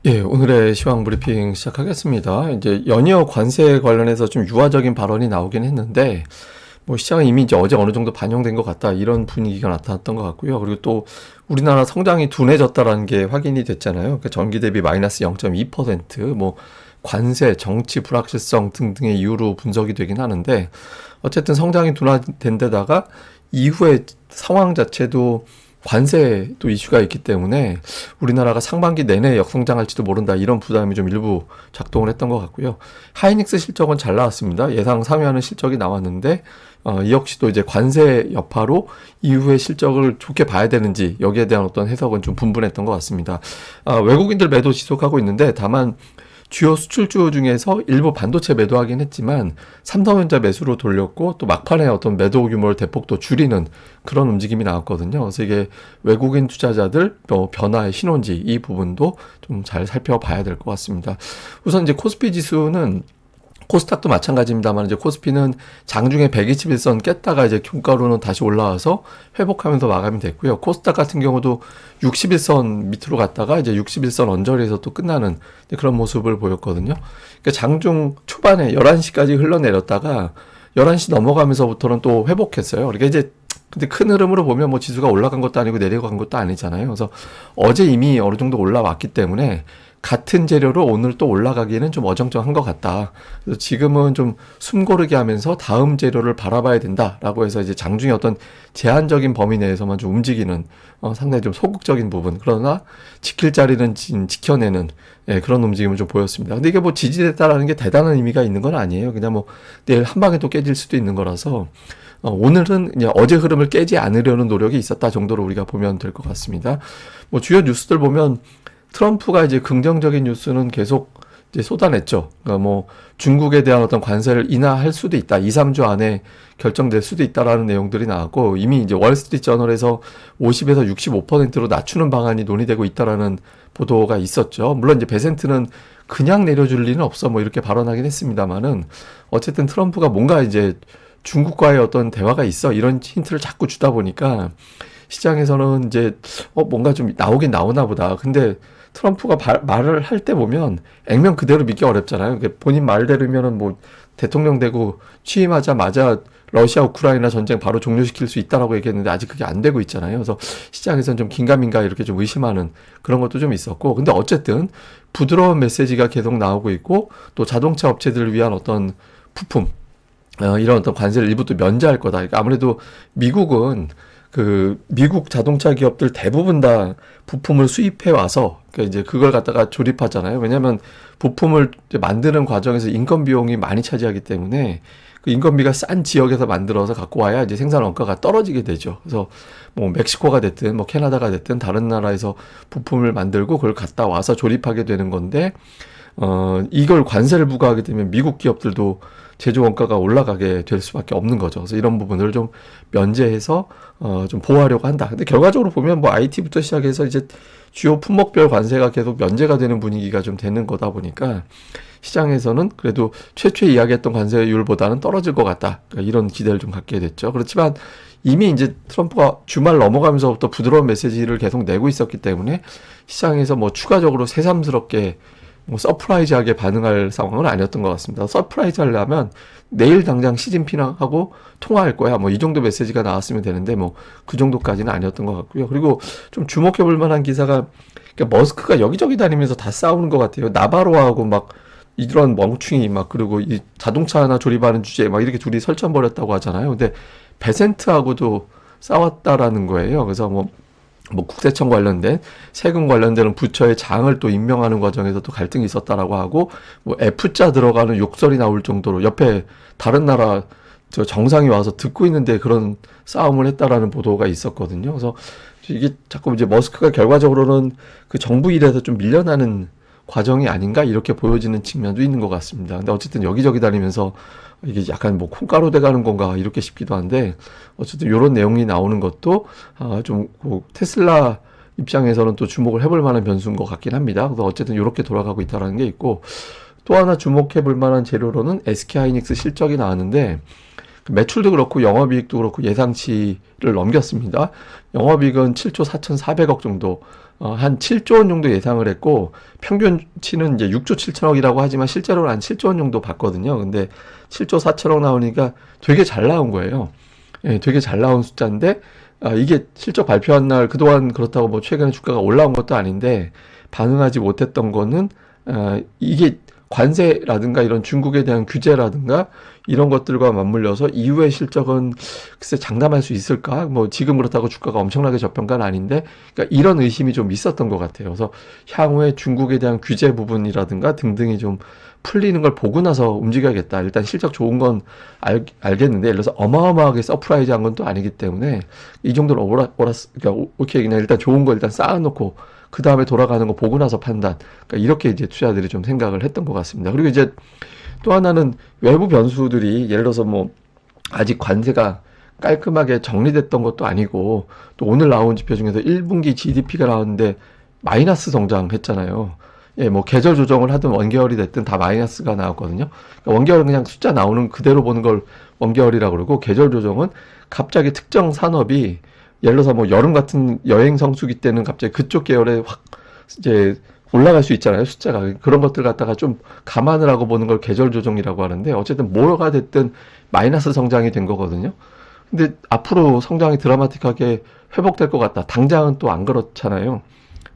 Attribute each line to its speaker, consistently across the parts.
Speaker 1: 예, 오늘의 시황 브리핑 시작하겠습니다. 이제 연이어 관세 관련해서 좀 유화적인 발언이 나오긴 했는데, 뭐 시장은 이미 이제 어제 어느 정도 반영된 것 같다, 이런 분위기가 나타났던 것 같고요. 그리고 또 우리나라 성장이 둔해졌다라는 게 확인이 됐잖아요. 그러니까 전기 대비 마이너스 0.2%, 뭐 관세, 정치 불확실성 등등의 이유로 분석이 되긴 하는데, 어쨌든 성장이 둔화된 데다가 이후의 상황 자체도 관세도 이슈가 있기 때문에 우리나라가 상반기 내내 역성장할지도 모른다, 이런 부담이 좀 일부 작동을 했던 것 같고요. 하이닉스 실적은 잘 나왔습니다. 예상 상회하는 실적이 나왔는데 이 역시도 이제 관세 여파로 이후의 실적을 좋게 봐야 되는지, 여기에 대한 어떤 해석은 좀 분분했던 것 같습니다. 외국인들 매도 지속하고 있는데, 다만 주요 수출주 중에서 일부 반도체 매도하긴 했지만 삼성전자 매수로 돌렸고, 또 막판에 어떤 매도 규모를 대폭 또 줄이는 그런 움직임이 나왔거든요. 그래서 이게 외국인 투자자들 변화의 신호인지, 이 부분도 좀 잘 살펴봐야 될 것 같습니다. 우선 이제 코스피 지수는, 코스닥도 마찬가지입니다만, 이제 코스피는 장중에 121선 깼다가 이제 종가로는 다시 올라와서 회복하면서 마감이 됐고요. 코스닥 같은 경우도 61선 밑으로 갔다가 이제 61선 언저리에서 또 끝나는 그런 모습을 보였거든요. 그러니까 장중 초반에 11시까지 흘러내렸다가 11시 넘어가면서부터는 또 회복했어요. 그러니까 이제 근데 큰 흐름으로 보면 뭐 지수가 올라간 것도 아니고 내려간 것도 아니잖아요. 그래서 어제 이미 어느 정도 올라왔기 때문에 같은 재료로 오늘 또 올라가기에는 좀 어정쩡한 것 같다. 그래서 지금은 좀 숨고르게 하면서 다음 재료를 바라봐야 된다라고 해서 이제 장중에 어떤 제한적인 범위 내에서만 좀 움직이는 상당히 좀 소극적인 부분, 그러나 지킬 자리는 지켜내는, 그런 움직임을 좀 보였습니다. 근데 이게 뭐 지지됐다라는 게 대단한 의미가 있는 건 아니에요. 그냥 뭐 내일 한 방에 또 깨질 수도 있는 거라서 오늘은 그냥 어제 흐름을 깨지 않으려는 노력이 있었다 정도로 우리가 보면 될 것 같습니다. 뭐 주요 뉴스들 보면 트럼프가 이제 긍정적인 뉴스는 계속 이제 쏟아냈죠. 그러니까 뭐 중국에 대한 어떤 관세를 인하할 수도 있다, 2, 3주 안에 결정될 수도 있다라는 내용들이 나왔고, 이미 이제 월스트리트 저널에서 50에서 65%로 낮추는 방안이 논의되고 있다라는 보도가 있었죠. 물론 이제 베센트는 그냥 내려줄 리는 없어, 뭐 이렇게 발언하긴 했습니다만은, 어쨌든 트럼프가 뭔가 이제 중국과의 어떤 대화가 있어, 이런 힌트를 자꾸 주다 보니까 시장에서는 이제 뭔가 좀 나오긴 나오나 보다. 근데 트럼프가 말을 할 때 보면 액면 그대로 믿기 어렵잖아요. 본인 말대로면은 뭐 대통령 되고 취임하자마자 러시아 우크라이나 전쟁 바로 종료시킬 수 있다라고 얘기했는데 아직 그게 안 되고 있잖아요. 그래서 시장에서는 좀 긴가민가 이렇게 좀 의심하는 그런 것도 좀 있었고, 근데 어쨌든 부드러운 메시지가 계속 나오고 있고, 또 자동차 업체들을 위한 어떤 부품, 이런 어떤 관세를 일부 또 면제할 거다. 그러니까 아무래도 미국은 미국 자동차 기업들 대부분 다 부품을 수입해 와서, 그러니까 이제 그걸 갖다가 조립하잖아요. 왜냐하면 부품을 이제 만드는 과정에서 인건 비용이 많이 차지하기 때문에 그 인건비가 싼 지역에서 만들어서 갖고 와야 이제 생산 원가가 떨어지게 되죠. 그래서 뭐 멕시코가 됐든 뭐 캐나다가 됐든 다른 나라에서 부품을 만들고 그걸 갖다 와서 조립하게 되는 건데, 이걸 관세를 부과하게 되면 미국 기업들도 제조 원가가 올라가게 될 수밖에 없는 거죠. 그래서 이런 부분을 좀 면제해서 좀 보호하려고 한다. 근데 결과적으로 보면 뭐 IT부터 시작해서 이제 주요 품목별 관세가 계속 면제가 되는 분위기가 좀 되는 거다 보니까 시장에서는 그래도 최초에 이야기했던 관세율보다는 떨어질 것 같다, 그러니까 이런 기대를 좀 갖게 됐죠. 그렇지만 이미 이제 트럼프가 주말 넘어가면서부터 부드러운 메시지를 계속 내고 있었기 때문에 시장에서 뭐 추가적으로 새삼스럽게 뭐 서프라이즈하게 반응할 상황은 아니었던 것 같습니다. 서프라이즈 하려면 내일 당장 시진핑하고 통화할 거야, 뭐 이 정도 메시지가 나왔으면 되는데 뭐 그 정도까지는 아니었던 것 같고요. 그리고 좀 주목해 볼 만한 기사가, 그러니까 머스크가 여기저기 다니면서 다 싸우는 것 같아요. 나바로하고 막 이런 멍충이 막, 그리고 이 자동차 하나 조립하는 주제에 막 이렇게 둘이 설전벌였다고 하잖아요. 근데 베센트하고도 싸웠다라는 거예요. 그래서 뭐 국세청 관련된, 세금 관련되는 부처의 장을 또 임명하는 과정에서 또 갈등이 있었다라고 하고, 뭐 F자 들어가는 욕설이 나올 정도로 옆에 다른 나라 저 정상이 와서 듣고 있는데 그런 싸움을 했다라는 보도가 있었거든요. 그래서 이게 자꾸 이제 머스크가 결과적으로는 그 정부 일에서 좀 밀려나는 과정이 아닌가, 이렇게 보여지는 측면도 있는 것 같습니다. 근데 어쨌든 여기저기 다니면서 이게 약간 뭐 콩가루 돼가는 건가 이렇게 싶기도 한데, 어쨌든 이런 내용이 나오는 것도 좀 테슬라 입장에서는 또 주목을 해볼 만한 변수인 것 같긴 합니다. 그래서 어쨌든 이렇게 돌아가고 있다는 게 있고, 또 하나 주목해 볼 만한 재료로는 SK하이닉스 실적이 나왔는데, 매출도 그렇고 영업이익도 그렇고 예상치를 넘겼습니다. 영업이익은 7조 4,400억 정도 한 7조 원 정도 예상을 했고, 평균치는 이제 6조 7천억이라고 하지만 실제로는 한 7조 원 정도 봤거든요. 근데 7조 4천억 나오니까 되게 잘 나온 거예요. 예, 되게 잘 나온 숫자인데, 이게 실적 발표한 날, 그동안 그렇다고 뭐 최근에 주가가 올라온 것도 아닌데, 반응하지 못했던 거는, 이게 관세라든가 이런 중국에 대한 규제라든가 이런 것들과 맞물려서 이후의 실적은 글쎄 장담할 수 있을까? 뭐 지금 그렇다고 주가가 엄청나게 저평가는 아닌데, 그러니까 이런 의심이 좀 있었던 것 같아요. 그래서 향후에 중국에 대한 규제 부분이라든가 등등이 좀 풀리는 걸 보고 나서 움직여야겠다. 일단 실적 좋은 건 알겠는데, 예를 들어서 어마어마하게 서프라이즈한 건 또 아니기 때문에 이 정도는 그러니까 오케이, 그냥 일단 좋은 거 일단 쌓아놓고 그 다음에 돌아가는 거 보고 나서 판단. 그러니까 이렇게 이제 투자들이 좀 생각을 했던 것 같습니다. 그리고 이제 또 하나는 외부 변수들이 예를 들어서 뭐 아직 관세가 깔끔하게 정리됐던 것도 아니고, 또 오늘 나온 지표 중에서 1분기 GDP가 나왔는데 마이너스 성장했잖아요. 예, 뭐 계절 조정을 하든 원개월이 됐든 다 마이너스가 나왔거든요. 그러니까 원개월은 그냥 숫자 나오는 그대로 보는 걸 원개월이라고 그러고, 계절 조정은 갑자기 특정 산업이 예를 들어서 뭐 여름 같은 여행 성수기 때는 갑자기 그쪽 계열에 확 이제 올라갈 수 있잖아요, 숫자가. 그런 것들 갖다가 좀 감안을 하고 보는 걸 계절 조정이라고 하는데, 어쨌든 뭐가 됐든 마이너스 성장이 된 거거든요. 근데 앞으로 성장이 드라마틱하게 회복될 것 같다. 당장은 또 안 그렇잖아요.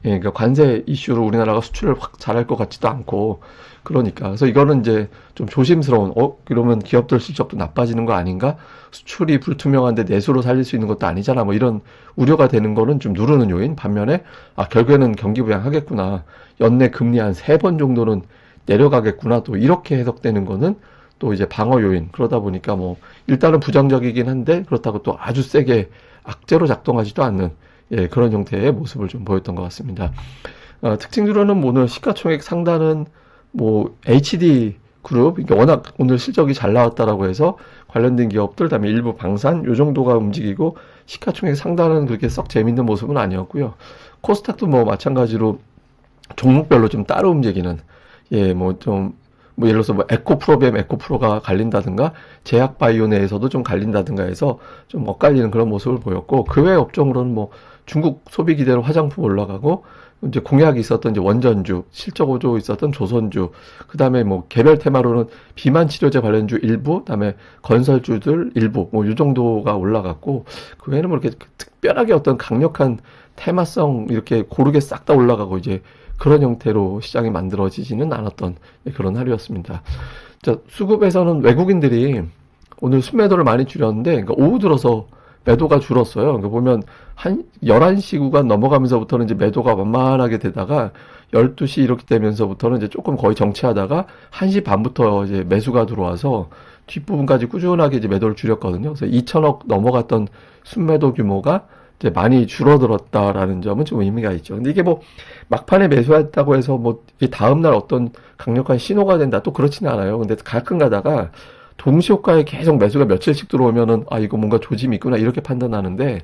Speaker 1: 예, 그러니까 관세 이슈로 우리나라가 수출을 확 잘할 것 같지도 않고, 그러니까. 그래서 이거는 이제 좀 조심스러운, 그러면 기업들 실적도 나빠지는 거 아닌가? 수출이 불투명한데 내수로 살릴 수 있는 것도 아니잖아. 뭐 이런 우려가 되는 거는 좀 누르는 요인. 반면에, 결국에는 경기 부양하겠구나. 연내 금리 한 3번 정도는 내려가겠구나. 또 이렇게 해석되는 거는 또 이제 방어 요인. 그러다 보니까 뭐, 일단은 부정적이긴 한데, 그렇다고 또 아주 세게 악재로 작동하지도 않는, 예, 그런 형태의 모습을 좀 보였던 것 같습니다. 특징으로는 뭐 오늘 시가총액 상단은 뭐 HD 그룹, 이게 워낙 오늘 실적이 잘 나왔다라고 해서 관련된 기업들, 그다음에 일부 방산, 요 정도가 움직이고, 시가총액 상단은 그렇게 썩 재밌는 모습은 아니었고요. 코스닥도 뭐 마찬가지로 종목별로 좀 따로 움직이는, 예, 뭐 예를 들어서 뭐 에코프로뱀, 에코프로가 갈린다든가, 제약바이오 내에서도 좀 갈린다든가 해서 좀 엇갈리는 그런 모습을 보였고, 그 외 업종으로는 뭐 중국 소비 기대로 화장품 올라가고, 이제 공약이 있었던 이제 원전주, 실적 호조 있었던 조선주, 그 다음에 뭐 개별 테마로는 비만 치료제 관련주 일부, 그 다음에 건설주들 일부, 뭐 이 정도가 올라갔고, 그 외에는 뭐 이렇게 특별하게 어떤 강력한 테마성 이렇게 고르게 싹 다 올라가고 이제 그런 형태로 시장이 만들어지지는 않았던 그런 하루였습니다. 자, 수급에서는 외국인들이 오늘 순매도를 많이 줄였는데, 그러니까 오후 들어서 매도가 줄었어요. 그러니까 보면 한 11시 구간 넘어가면서부터는 이제 매도가 완만하게 되다가 12시 이렇게 되면서부터는 이제 조금 거의 정체하다가 1시 반부터 이제 매수가 들어와서 뒷부분까지 꾸준하게 이제 매도를 줄였거든요. 그래서 2천억 넘어갔던 순매도 규모가 이제 많이 줄어들었다라는 점은 좀 의미가 있죠. 근데 이게 뭐 막판에 매수했다고 해서 뭐 이게 다음날 어떤 강력한 신호가 된다, 또 그렇지는 않아요. 근데 가끔 가다가 동시효과에 계속 매수가 며칠씩 들어오면은 이거 뭔가 조짐이 있구나 이렇게 판단하는데,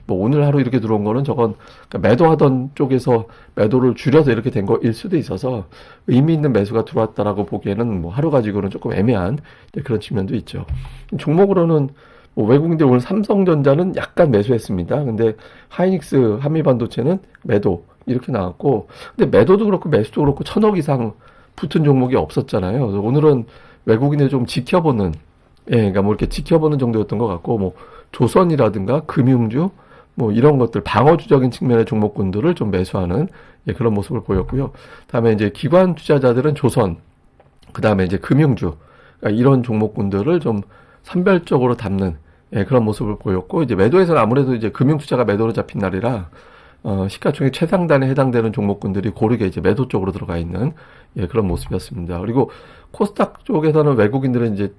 Speaker 1: 뭐 오늘 하루 이렇게 들어온 거는 저건 그러니까 매도하던 쪽에서 매도를 줄여서 이렇게 된 거일 수도 있어서 의미 있는 매수가 들어왔다라고 보기에는 뭐 하루 가지고는 조금 애매한 그런 측면도 있죠. 종목으로는 뭐 외국인들 오늘 삼성전자는 약간 매수했습니다. 근데 하이닉스, 한미반도체는 매도 이렇게 나왔고, 근데 매도도 그렇고 매수도 그렇고 1,000억 이상 붙은 종목이 없었잖아요. 그래서 오늘은 외국인을 좀 지켜보는, 예, 그러니까 뭐 이렇게 지켜보는 정도였던 것 같고, 뭐 조선이라든가 금융주, 뭐 이런 것들 방어주적인 측면의 종목군들을 좀 매수하는, 예, 그런 모습을 보였고요. 다음에 이제 기관 투자자들은 조선, 그 다음에 이제 금융주, 그러니까 이런 종목군들을 좀 선별적으로 담는, 예, 그런 모습을 보였고, 이제 매도에서는 아무래도 이제 금융투자가 매도로 잡힌 날이라 시가총액 최상단에 해당되는 종목군들이 고르게 이제 매도 쪽으로 들어가 있는, 예, 그런 모습이었습니다. 그리고 코스닥 쪽에서는 외국인들은 이제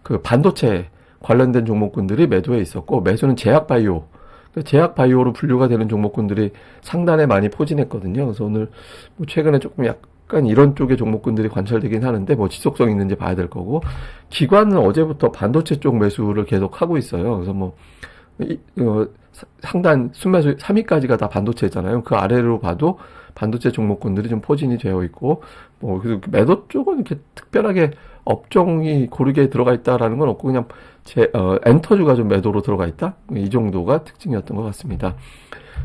Speaker 1: 그 반도체 관련된 종목군들이 매도에 있었고, 매수는 제약바이오, 제약바이오로 분류가 되는 종목군들이 상단에 많이 포진했거든요. 그래서 오늘 뭐 최근에 조금 약간 이런 쪽의 종목군들이 관찰되긴 하는데, 뭐 지속성 있는지 봐야 될 거고, 기관은 어제부터 반도체 쪽 매수를 계속 하고 있어요. 그래서 뭐 상단 순매수 3위까지가 다 반도체잖아요. 그 아래로 봐도 반도체 종목군들이 좀 포진이 되어 있고, 뭐 그래서 매도 쪽은 이렇게 특별하게 업종이 고르게 들어가 있다라는 건 없고, 그냥 엔터주가 좀 매도로 들어가 있다, 이 정도가 특징이었던 것 같습니다.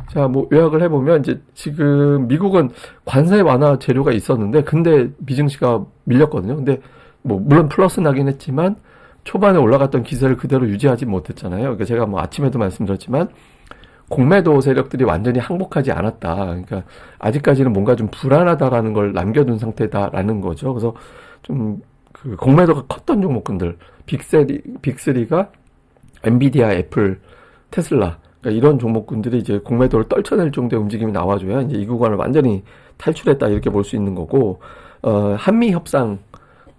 Speaker 1: 자, 뭐 요약을 해보면 이제 지금 미국은 관세 완화 재료가 있었는데 근데 미증시가 밀렸거든요. 근데 뭐 물론 플러스 나긴 했지만 초반에 올라갔던 기세를 그대로 유지하지 못했잖아요. 그러니까 제가 뭐 아침에도 말씀드렸지만 공매도 세력들이 완전히 항복하지 않았다. 그러니까 아직까지는 뭔가 좀 불안하다라는 걸 남겨둔 상태다라는 거죠. 그래서 좀 그 공매도가 컸던 종목군들 빅3가 엔비디아, 애플, 테슬라 그러니까 이런 종목군들이 이제 공매도를 떨쳐낼 정도의 움직임이 나와줘야 이제 이 구간을 완전히 탈출했다 이렇게 볼 수 있는 거고 한미 협상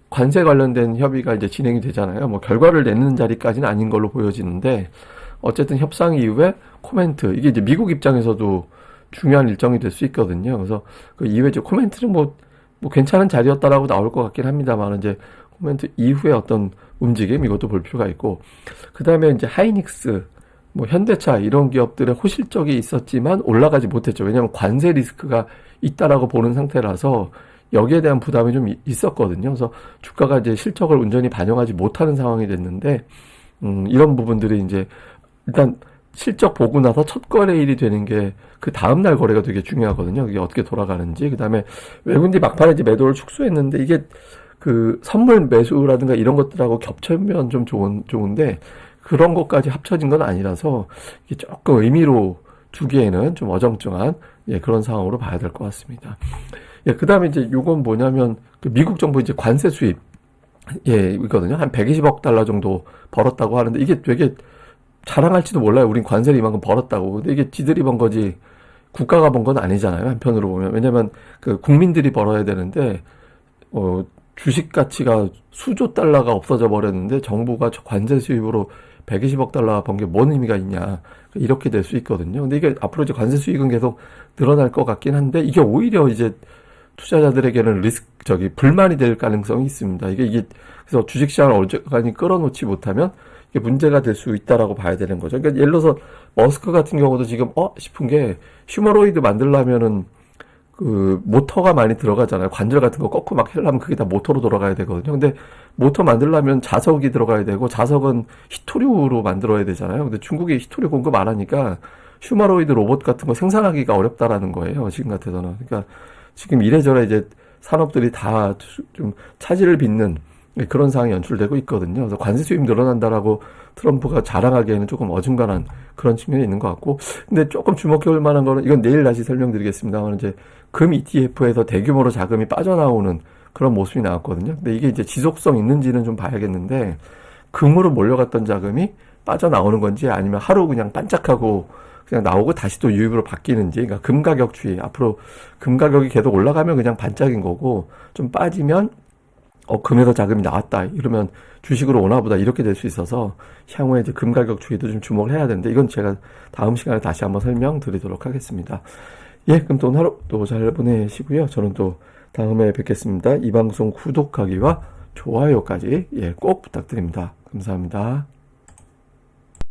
Speaker 1: 관세 관련된 협의가 이제 진행이 되잖아요. 뭐 결과를 내는 자리까지는 아닌 걸로 보여지는데 어쨌든 협상 이후에 코멘트 이게 이제 미국 입장에서도 중요한 일정이 될 수 있거든요. 그래서 그 이후에 이제 코멘트는 뭐 괜찮은 자리였다라고 나올 것 같긴 합니다만 이제 코멘트 이후에 어떤 움직임 이것도 볼 필요가 있고 그 다음에 이제 하이닉스 뭐 현대차 이런 기업들의 호실적이 있었지만 올라가지 못했죠. 왜냐하면 관세 리스크가 있다라고 보는 상태라서 여기에 대한 부담이 좀 있었거든요. 그래서 주가가 이제 실적을 온전히 반영하지 못하는 상황이 됐는데 이런 부분들이 이제 일단 실적 보고 나서 첫 거래일이 되는 게 그 다음날 거래가 되게 중요하거든요. 이게 어떻게 돌아가는지. 그 다음에 외국인들이 막판에 이제 매도를 축소했는데 이게 그 선물 매수라든가 이런 것들하고 겹치면 좀 좋은데 그런 것까지 합쳐진 건 아니라서 이게 조금 의미로 두기에는 좀 어정쩡한 그런 상황으로 봐야 될 것 같습니다. 그 다음에 이제 요건 뭐냐면 그 미국 정부 이제 관세 수입 있거든요. 한 120억 달러 정도 벌었다고 하는데 이게 되게 자랑할지도 몰라요. 우린 관세를 이만큼 벌었다고. 근데 이게 지들이 번 거지 국가가 번 건 아니잖아요. 한편으로 보면. 왜냐면 그 국민들이 벌어야 되는데 주식 가치가 수조 달러가 없어져 버렸는데 정부가 관세 수입으로 120억 달러 번 게 뭔 의미가 있냐. 이렇게 될 수 있거든요. 근데 이게 앞으로 이제 관세 수익은 계속 늘어날 것 같긴 한데 이게 오히려 이제 투자자들에게는 불만이 될 가능성이 있습니다. 이게 그래서 주식시장을 어지간히 끌어놓지 못하면 이게 문제가 될 수 있다라고 봐야 되는 거죠. 그러니까 예를 들어서 머스크 같은 경우도 지금 싶은 게 휴머노이드 만들려면은 그 모터가 많이 들어가잖아요. 관절 같은 거 꺾고 막 하려면 그게 다 모터로 돌아가야 되거든요. 근데 모터 만들려면 자석이 들어가야 되고 자석은 히토류로 만들어야 되잖아요. 근데 중국이 히토류 공급 안 하니까 휴머노이드 로봇 같은 거 생산하기가 어렵다라는 거예요. 지금 같아서는. 그러니까 지금 이래저래 이제 산업들이 다 좀 차질을 빚는 그런 상황이 연출되고 있거든요. 그래서 관세 수입 늘어난다라고 트럼프가 자랑하기에는 조금 어중간한 그런 측면이 있는 것 같고, 근데 조금 주목해 볼 만한 거는 이건 내일 다시 설명드리겠습니다만 이제 금 ETF에서 대규모로 자금이 빠져나오는 그런 모습이 나왔거든요. 근데 이게 이제 지속성 있는지는 좀 봐야겠는데 금으로 몰려갔던 자금이 빠져나오는 건지 아니면 하루 그냥 반짝하고 그냥 나오고 다시 또 유입으로 바뀌는지, 그러니까 금 가격 추이 앞으로 금 가격이 계속 올라가면 그냥 반짝인 거고 좀 빠지면 금에서 자금이 나왔다 이러면 주식으로 오나 보다 이렇게 될 수 있어서 향후에 이제 금 가격 추이도 좀 주목을 해야 되는데 이건 제가 다음 시간에 다시 한번 설명드리도록 하겠습니다. 그럼 또 오늘 하루 또 잘 보내시고요. 저는 또 다음에 뵙겠습니다. 이 방송 구독하기와 좋아요까지 꼭 부탁드립니다. 감사합니다.